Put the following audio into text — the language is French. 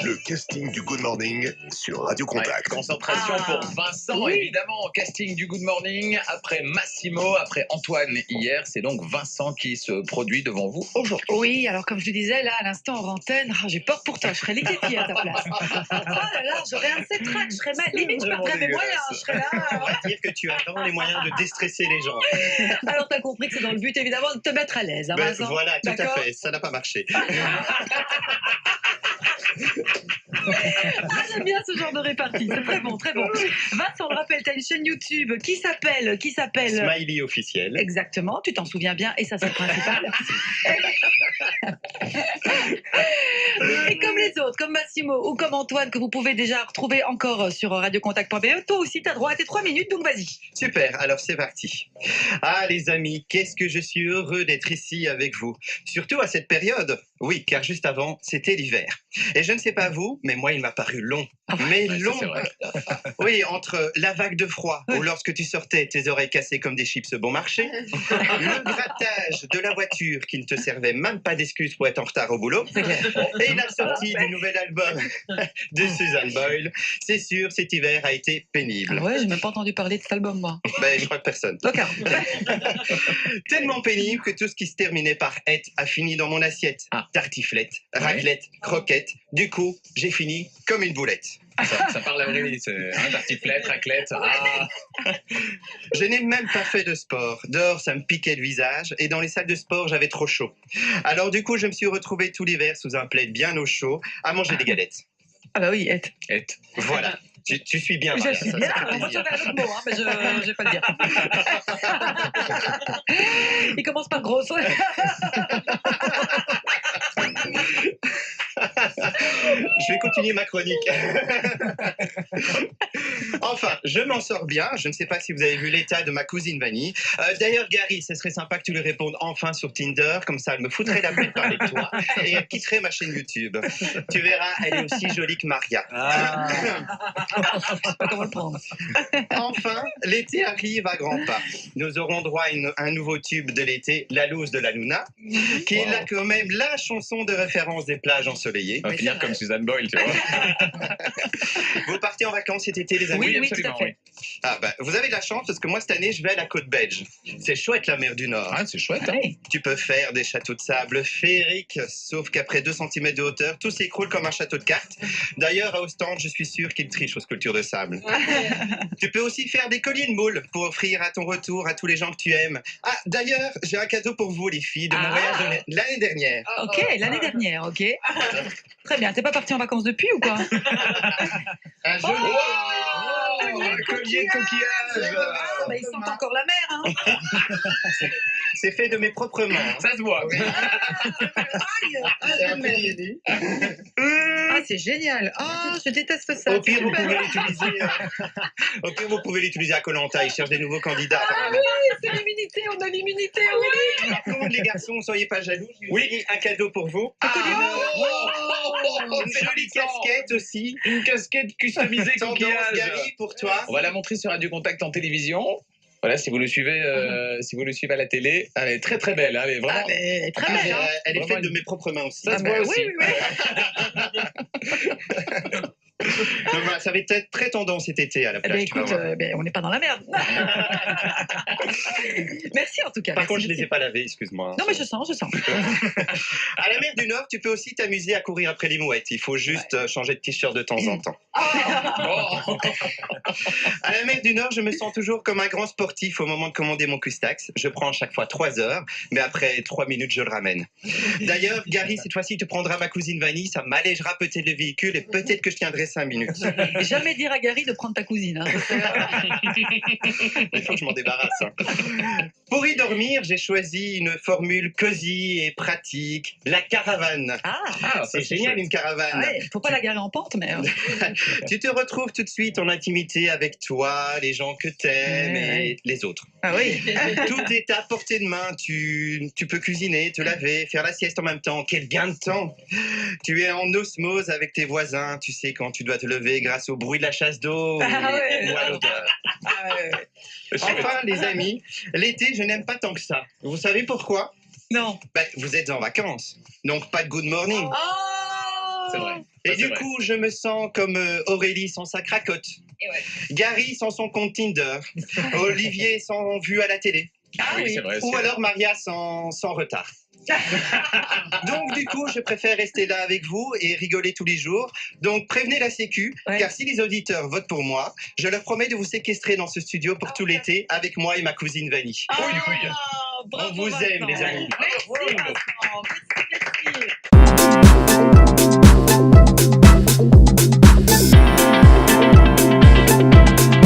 Le casting du Good Morning sur Radio Contact. Concentration pour Vincent, évidemment. Casting du Good Morning. Après Massimo, après Antoine hier, c'est donc Vincent qui se produit devant vous aujourd'hui. Oui, alors comme je le disais là à l'instant en antenne, j'ai peur pour toi, je serais Ligeti à ta place. Oh là là, j'aurais un de ces tracks, je serais limite, je perdrais mes moyens, je serais là. On va dire que tu as vraiment les moyens de déstresser les gens. Alors t'as compris que c'est dans le but évidemment de te mettre à l'aise, hein, Ben, Vincent. voilà, tout à D'accord. fait, ça n'a pas marché. Ah, j'aime bien ce genre de répartie, c'est très bon, très bon. Vincent, on le rappelle, tu as une chaîne YouTube qui s'appelle Smiley officiel. Exactement, tu t'en souviens bien et ça c'est le principal. Et comme les autres, comme Massimo ou comme Antoine, que vous pouvez déjà retrouver encore sur radiocontact.be, toi aussi tu as droit à tes 3 minutes, donc vas-y. Super, alors c'est parti. Ah les amis, qu'est-ce que je suis heureux d'être ici avec vous. Surtout à cette période. Oui, car juste avant, c'était l'hiver. Et je ne sais pas vous, mais moi il m'a paru long. Mais Ouais, ça, long. c'est vrai. Oui, entre la vague de froid, où lorsque tu sortais, tes oreilles cassées comme des chips bon marché, le grattage de la voiture qui ne te servait même pas d'excuse pour être en retard au boulot, et la sortie du nouvel album de Susan Boyle, c'est sûr, cet hiver a été pénible. Ouais, j'ai même pas entendu parler de cet album, moi. Ben, je crois que personne. D'accord. Tellement pénible que tout ce qui se terminait par « et » a fini dans mon assiette. Ah. Tartiflette, raclette, croquette. Du coup, j'ai fini comme une boulette. Ça parle à Aurélie, c'est un tartiflette, raclette. Ah. Je n'ai même pas fait de sport. Dehors, ça me piquait le visage. Et dans les salles de sport, j'avais trop chaud. Alors du coup, je me suis retrouvé tout l'hiver sous un plaid bien au chaud à manger des galettes. Ah bah oui, Et Voilà. Tu suis bien. je Maria, suis ça bien. fait Moi plaisir. j'avais un autre mot, hein, mais je vais pas le dire. Il commence par grosse. Je vais continuer ma chronique. Enfin, je m'en sors bien. Je ne sais pas si vous avez vu l'état de ma cousine Vanny. D'ailleurs, Gary, ce serait sympa que tu lui répondes enfin sur Tinder. Comme ça, elle me foutrait la peine de parler de toi. Et elle quitterait ma chaîne YouTube. Tu verras, elle est aussi jolie que Maria. Je sais pas comment le prendre. Enfin, l'été arrive à grands pas. Nous aurons droit à un nouveau tube de l'été, La Loose de la Luna, qui est là quand même la chanson de référence des plages ensoleillées. on va finir comme Susan Boyle, tu vois. Vous partez en vacances cet été, les amis? Oui, oui, absolument, tout à fait. Ah bah, vous avez de la chance parce que moi cette année je vais à la côte belge. C'est chouette la mer du Nord. Ah, c'est chouette, hein. Tu peux faire des châteaux de sable féeriques, sauf qu'après 2 cm de hauteur, tout s'écroule comme un château de cartes. D'ailleurs à Ostende, je suis sûr qu'ils trichent aux sculptures de sable. Tu peux aussi faire des colliers de moules pour offrir à ton retour à tous les gens que tu aimes. Ah d'ailleurs, j'ai un cadeau pour vous les filles de mon voyage de l'année dernière. Ok, l'année dernière, ok. Très bien, t'es pas parti en vacances depuis ou quoi? Un joli... Un collier de coquillage. Ah, bah, ils sentent encore la mer, hein. C'est fait de mes propres mains. Ça se voit, oui. C'est un peu lié. Ah, c'est génial. Ah, je déteste ça. Au pire, vous Super. pouvez l'utiliser. Au pire, vous pouvez l'utiliser à Koh-Lanta. Ils cherchent des nouveaux candidats. Ah oui, c'est l'immunité, on a l'immunité, oui. Par contre, les garçons, soyez pas jaloux. Oui, un cadeau pour vous. Une jolie casquette aussi. Une casquette customisée Tendance coquillage. Gary pour toi. On va la montrer sur Radio Contact en télévision. Voilà, si vous le suivez, à la télé, elle est très très belle. Hein, elle est vraiment. Ah, mais très belle, hein. Elle est Vraiment faite de une- mes propres mains aussi. Ça se Ah, voit bah, aussi. oui. Donc voilà, ça va être très tendance cet été à la Eh ben, plage. tu vas écoute, voir. on n'est pas dans la merde. Merci en tout cas. Par merci, contre, je les merci. ai pas lavés, excuse-moi. Non, mais je sens. À la mer du Nord, tu peux aussi t'amuser à courir après les mouettes. Il faut juste changer de t-shirt de temps en temps. Oh. À la mer du Nord, je me sens toujours comme un grand sportif au moment de commander mon Custax. Je prends à chaque fois 3 heures, mais après 3 minutes, je le ramène. D'ailleurs, Gary, cette fois-ci, tu prendras ma cousine Vanny, ça m'allégera peut-être le véhicule et peut-être que je tiendrai 5 minutes. Jamais dire à Gary de prendre ta cousine. Hein. Il faut que je m'en débarrasse. Hein. Pour y dormir, j'ai choisi une formule cosy et pratique, la caravane. Ah, Ah, C'est génial une caravane. ouais, faut pas la garer en pente, mais. Tu te retrouves tout de suite en intimité avec toi, les gens que t'aimes Ouais. et les autres. Ah oui. Tout est à portée de main. Tu peux cuisiner, te laver, faire la sieste en même temps. Quel gain de temps! Tu es en osmose avec tes voisins. Tu sais quand tu dois te lever grâce au bruit de la chasse d'eau Ah ouais. ou à l'odeur. Ah, ouais. Enfin, les amis, l'été, je n'aime pas tant que ça. Vous savez pourquoi? Non. Ben, vous êtes en vacances, donc pas de good morning. Oh C'est vrai. Et Ça, c'est du vrai. coup, je me sens comme Aurélie sans sa cracotte, Et ouais. Gary sans son compte Tinder, Olivier sans vue à la télé, Ah oui. c'est vrai. ou alors Maria sans retard. Donc du coup, je préfère rester là avec vous et rigoler tous les jours. Donc prévenez la Sécu, Ouais. car si les auditeurs votent pour moi, je leur promets de vous séquestrer dans ce studio pour tout l'été avec moi et ma cousine Vanny. Ah, Oui, oui. bravo, On vous aime, Vincent. les amis. Merci, Vincent. Merci.